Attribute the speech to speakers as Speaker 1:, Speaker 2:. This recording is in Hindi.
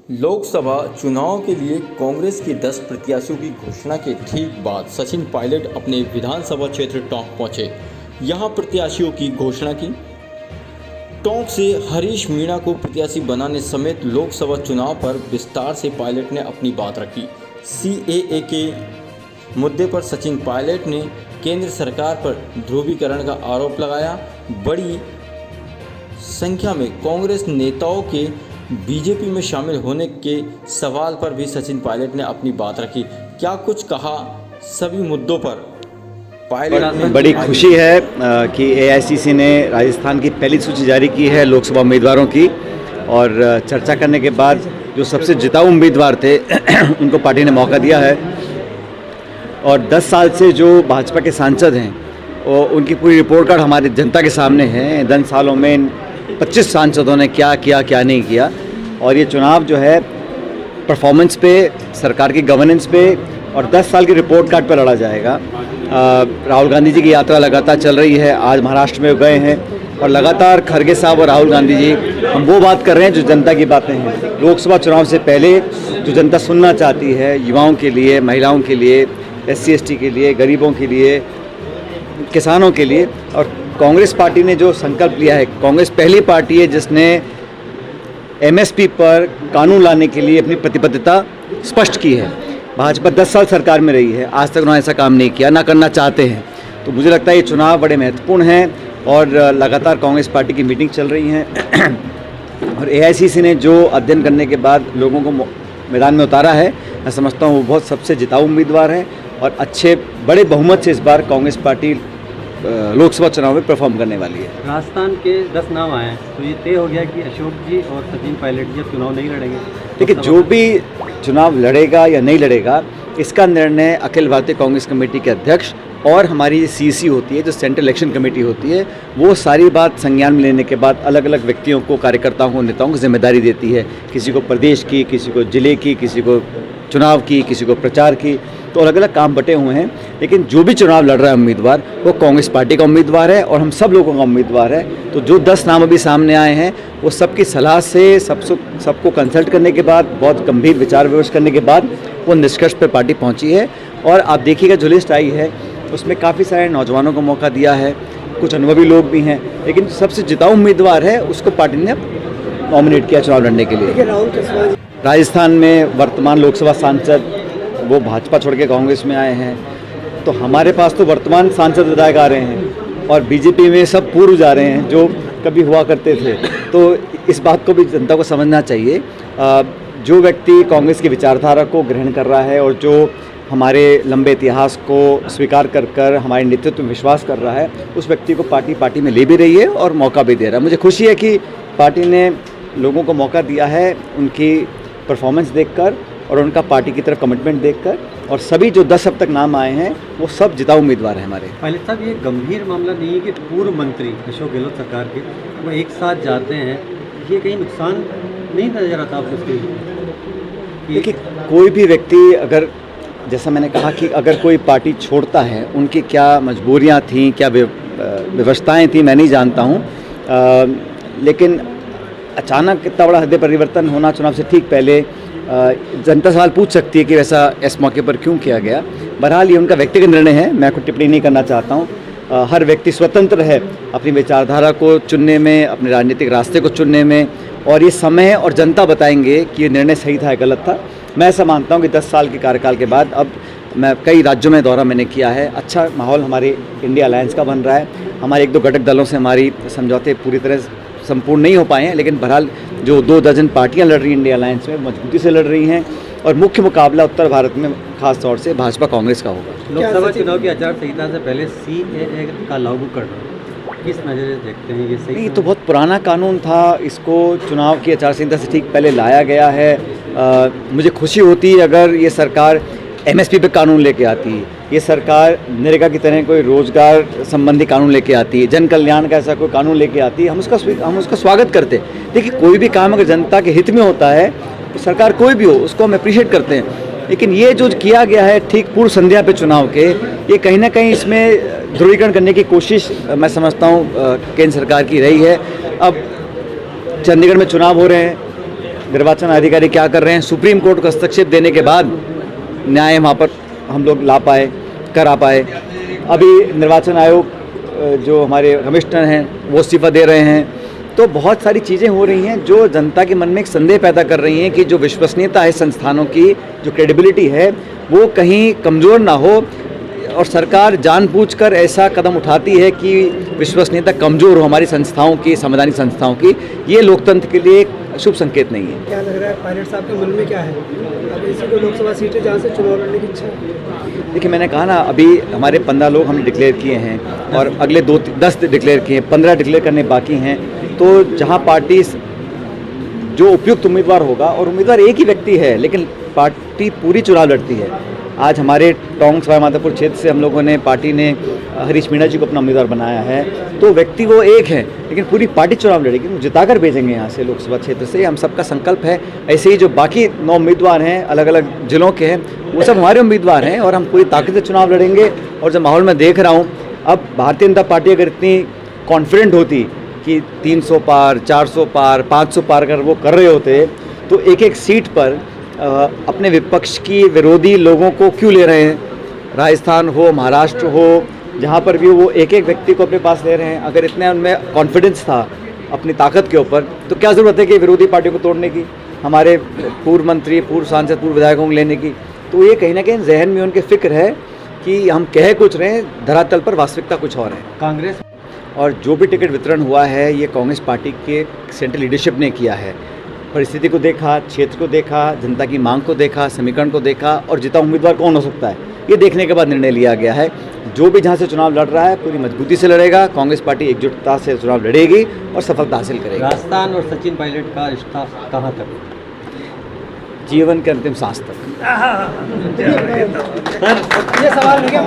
Speaker 1: लोकसभा चुनाव के लिए कांग्रेस के 10 प्रत्याशियों की घोषणा के ठीक बाद सचिन पायलट अपने विधानसभा क्षेत्र टोंक पहुंचे। यहां प्रत्याशियों की घोषणा की। टोंक से हरीश मीणा को प्रत्याशी बनाने समेत लोकसभा चुनाव पर विस्तार से पायलट ने अपनी बात रखी। CAA के मुद्दे पर सचिन पायलट ने केंद्र सरकार पर ध्रुवीकरण का आरोप लगाया। बड़ी संख्या में कांग्रेस नेताओं के बीजेपी में शामिल होने के सवाल पर भी सचिन पायलट ने अपनी बात रखी। क्या कुछ कहा, सभी मुद्दों पर पायलट ने।
Speaker 2: बड़ी खुशी है कि AICC ने राजस्थान की पहली सूची जारी की है लोकसभा उम्मीदवारों की, और चर्चा करने के बाद जो सबसे जिताऊ उम्मीदवार थे उनको पार्टी ने मौका दिया है। और 10 साल से जो भाजपा के सांसद हैं और उनकी पूरी रिपोर्ट कार्ड हमारी जनता के सामने है। 10 सालों में 25 सांसदों ने क्या किया, क्या नहीं किया, और ये चुनाव जो है परफॉर्मेंस पे, सरकार की गवर्नेंस पे और 10 साल की रिपोर्ट कार्ड पर लड़ा जाएगा। राहुल गांधी जी की यात्रा लगातार चल रही है। आज महाराष्ट्र में गए हैं और लगातार खड़गे साहब और राहुल गांधी जी हम वो बात कर रहे हैं जो जनता की बातें हैं। लोकसभा चुनाव से पहले जो जनता सुनना चाहती है, युवाओं के लिए, महिलाओं के लिए, SC ST के लिए, गरीबों के लिए, किसानों के लिए। और कांग्रेस पार्टी ने जो संकल्प लिया है, कांग्रेस पहली पार्टी है जिसने MSP पर कानून लाने के लिए अपनी प्रतिबद्धता स्पष्ट की है। भाजपा 10 साल सरकार में रही है, आज तक उन्होंने ऐसा काम नहीं किया, ना करना चाहते हैं। तो मुझे लगता है ये चुनाव बड़े महत्वपूर्ण हैं और लगातार कांग्रेस पार्टी की मीटिंग चल रही हैं और AICC ने जो अध्ययन करने के बाद लोगों को मैदान में उतारा है, मैं समझता हूँ वो बहुत सबसे जिताऊ उम्मीदवार हैं और अच्छे बड़े बहुमत से इस बार कांग्रेस पार्टी लोकसभा चुनाव में परफॉर्म करने वाली है।
Speaker 3: राजस्थान के 10 नाम आए हैं, तो ये तय हो गया कि अशोक जी और सचिन पायलट जी अब चुनाव नहीं लड़ेंगे।
Speaker 2: देखिए, जो भी चुनाव लड़ेगा या नहीं लड़ेगा, इसका निर्णय अखिल भारतीय कांग्रेस कमेटी के अध्यक्ष और हमारी CEC होती है, जो सेंट्रल इलेक्शन कमेटी होती है, वो सारी बात संज्ञान में लेने के बाद अलग अलग व्यक्तियों को, कार्यकर्ताओं को, नेताओं को जिम्मेदारी देती है। किसी को प्रदेश की, किसी को जिले की, किसी को चुनाव की, किसी को प्रचार की, तो अलग अलग काम बटे हुए हैं। लेकिन जो भी चुनाव लड़ रहा है उम्मीदवार, वो कांग्रेस पार्टी का उम्मीदवार है और हम सब लोगों का उम्मीदवार है। तो जो 10 नाम अभी सामने आए हैं, वो सबकी सलाह से, सबको कंसल्ट करने के बाद, बहुत गंभीर विचार विमर्श करने के बाद वो निष्कर्ष पर पार्टी पहुंची है। और आप देखिएगा जो लिस्ट आई है उसमें काफ़ी सारे नौजवानों को मौका दिया है, कुछ अनुभवी लोग भी हैं, लेकिन सबसे जिताऊ उम्मीदवार है उसको पार्टी ने नॉमिनेट किया चुनाव लड़ने के लिए। राजस्थान में वर्तमान लोकसभा सांसद वो भाजपा छोड़ के कांग्रेस में आए हैं, तो हमारे पास तो वर्तमान सांसद विधायक आ रहे हैं और बीजेपी में सब पूर्व जा रहे हैं जो कभी हुआ करते थे। तो इस बात को भी जनता को समझना चाहिए। जो व्यक्ति कांग्रेस की विचारधारा को ग्रहण कर रहा है और जो हमारे लंबे इतिहास को स्वीकार कर हमारे नेतृत्व में विश्वास कर रहा है, उस व्यक्ति को पार्टी में ले भी रही है और मौका भी दे रहा है। मुझे खुशी है कि पार्टी ने लोगों को मौका दिया है उनकी परफॉर्मेंस देखकर और उनका पार्टी की तरफ कमिटमेंट देखकर, और सभी जो 10 अब तक नाम आए हैं वो सब जिताऊ उम्मीदवार हैं हमारे।
Speaker 3: पायलट साहब, ये गंभीर मामला नहीं है कि पूर्व मंत्री अशोक गहलोत सरकार के वो एक साथ जाते हैं, ये कहीं नुकसान नहीं नजर आता आपको उसके?
Speaker 2: देखिए, कोई भी व्यक्ति अगर, जैसा मैंने कहा कि अगर कोई पार्टी छोड़ता है, उनकी क्या मजबूरियां थीं, क्या व्यवस्थाएं थीं, मैं नहीं जानता हूं, लेकिन अचानक इतना बड़ा हृदय परिवर्तन होना चुनाव से ठीक पहले, जनता सवाल पूछ सकती है कि वैसा इस मौके पर क्यों किया गया। बहरहाल ये उनका व्यक्तिगत निर्णय है, मैं कोई टिप्पणी नहीं करना चाहता हूँ। हर व्यक्ति स्वतंत्र है अपनी विचारधारा को चुनने में, अपने राजनीतिक रास्ते को चुनने में, और ये समय और जनता बताएंगे कि ये निर्णय सही था या गलत था। मैं ऐसा मानता हूँ कि 10 साल के कार्यकाल के बाद अब मैं कई राज्यों में दौरा मैंने किया है, अच्छा माहौल हमारे इंडिया अलायंस का बन रहा है। हमारे 1-2 घटक दलों से हमारी समझौते पूरी तरह संपूर्ण नहीं हो पाए हैं, लेकिन बहरहाल जो 2 दर्जन पार्टियां लड़ रही हैं इंडिया अलायंस में, मजबूती से लड़ रही हैं और मुख्य मुकाबला उत्तर भारत में खास तौर से भाजपा कांग्रेस का होगा।
Speaker 3: लोकसभा चुनाव की आचार संहिता से पहले CAA का लागू करना किस नज़रिए से देखते हैं? ये सही?
Speaker 2: ये तो बहुत पुराना कानून था, इसको चुनाव की आचार संहिता से ठीक पहले लाया गया है। मुझे खुशी होती है अगर ये सरकार MSP पे कानून लेके आती है, ये सरकार नरेगा की तरह कोई रोजगार संबंधी कानून लेके आती है, जन कल्याण का ऐसा कोई कानून लेके आती है, हम उसका स्वागत करते हैं। देखिए, कोई भी काम अगर जनता के हित में होता है, तो सरकार कोई भी हो उसको हम अप्रिशिएट करते हैं। लेकिन ये जो किया गया है ठीक पूर्व संध्या पे चुनाव के, ये कहीं ना कहीं इसमें ध्रुवीकरण करने की कोशिश मैं समझता हूँ केंद्र सरकार की रही है। अब चंडीगढ़ में चुनाव हो रहे हैं, निर्वाचन अधिकारी क्या कर रहे हैं, सुप्रीम कोर्ट को हस्तक्षेप देने के बाद न्याय वहाँ पर हम लोग ला पाए, करा पाए। अभी निर्वाचन आयोग जो हमारे कमिश्नर हैं वो इस्तीफा दे रहे हैं। तो बहुत सारी चीज़ें हो रही हैं जो जनता के मन में एक संदेह पैदा कर रही हैं कि जो विश्वसनीयता है संस्थानों की, जो क्रेडिबिलिटी है, वो कहीं कमज़ोर ना हो, और सरकार जानबूझकर ऐसा कदम उठाती है कि विश्वसनीयता कमज़ोर हो हमारी संस्थाओं की, संवैधानिक संस्थाओं की। ये लोकतंत्र के लिए एक शुभ संकेत नहीं है।
Speaker 4: क्या लग रहा है पायलट साहब के मन में क्या है? अब इसी को लोकसभा सीटें जहाँ से चुनाव लड़ने की इच्छा है।
Speaker 2: देखिए, मैंने कहा ना, अभी हमारे 15 लोग हमने डिक्लेयर किए हैं और अगले 10 डिक्लेयर किए हैं, 15 डिक्लेयर करने बाकी हैं। तो जहाँ पार्टी जो उपयुक्त उम्मीदवार होगा, और उम्मीदवार एक ही व्यक्ति है लेकिन पार्टी पूरी चुनाव लड़ती है। आज हमारे टोंक सवाई माधोपुर क्षेत्र से हम लोगों ने, पार्टी ने हरीश मीणा जी को अपना उम्मीदवार बनाया है। तो व्यक्ति वो एक है लेकिन पूरी पार्टी चुनाव लड़ेगी, वो जिताकर भेजेंगे यहाँ से लोकसभा क्षेत्र से। हम सबका संकल्प है। ऐसे ही जो बाकी 9 उम्मीदवार हैं अलग अलग जिलों के हैं, वो सब हमारे उम्मीदवार हैं और हम पूरी ताकत से चुनाव लड़ेंगे। और जब माहौल में देख रहा हूँ, अब भारतीय जनता पार्टी अगर इतनी कॉन्फिडेंट होती कि 300 पार, 400 पार, 500 पार अगर वो कर रहे होते, तो एक एक सीट पर अपने विपक्ष की विरोधी लोगों को क्यों ले रहे हैं? राजस्थान हो, महाराष्ट्र हो, जहाँ पर भी वो एक एक व्यक्ति को अपने पास ले रहे हैं। अगर इतने उनमें कॉन्फिडेंस था अपनी ताकत के ऊपर, तो क्या ज़रूरत है कि विरोधी पार्टियों को तोड़ने की, हमारे पूर्व मंत्री, पूर्व सांसद, पूर्व विधायकों को लेने की? तो ये कहीं ना कहीं जहन में उनके फिक्र है कि हम कह कुछ रहे हैं, धरातल पर वास्तविकता कुछ और है।
Speaker 3: कांग्रेस
Speaker 2: और जो भी टिकट वितरण हुआ है, ये कांग्रेस पार्टी के सेंट्रल लीडरशिप ने किया है। परिस्थिति को देखा, क्षेत्र को देखा, जनता की मांग को देखा, समीकरण को देखा, और जितना उम्मीदवार कौन हो सकता है, ये देखने के बाद निर्णय लिया गया है। जो भी जहाँ से चुनाव लड़ रहा है पूरी मजबूती से लड़ेगा। कांग्रेस पार्टी एकजुटता से चुनाव लड़ेगी और सफलता हासिल करेगी।
Speaker 3: राजस्थान और सचिन पायलट का रिश्ता कहाँ तक?
Speaker 2: जीवन के अंतिम सांस तक।
Speaker 4: ये सवाल नहीं है।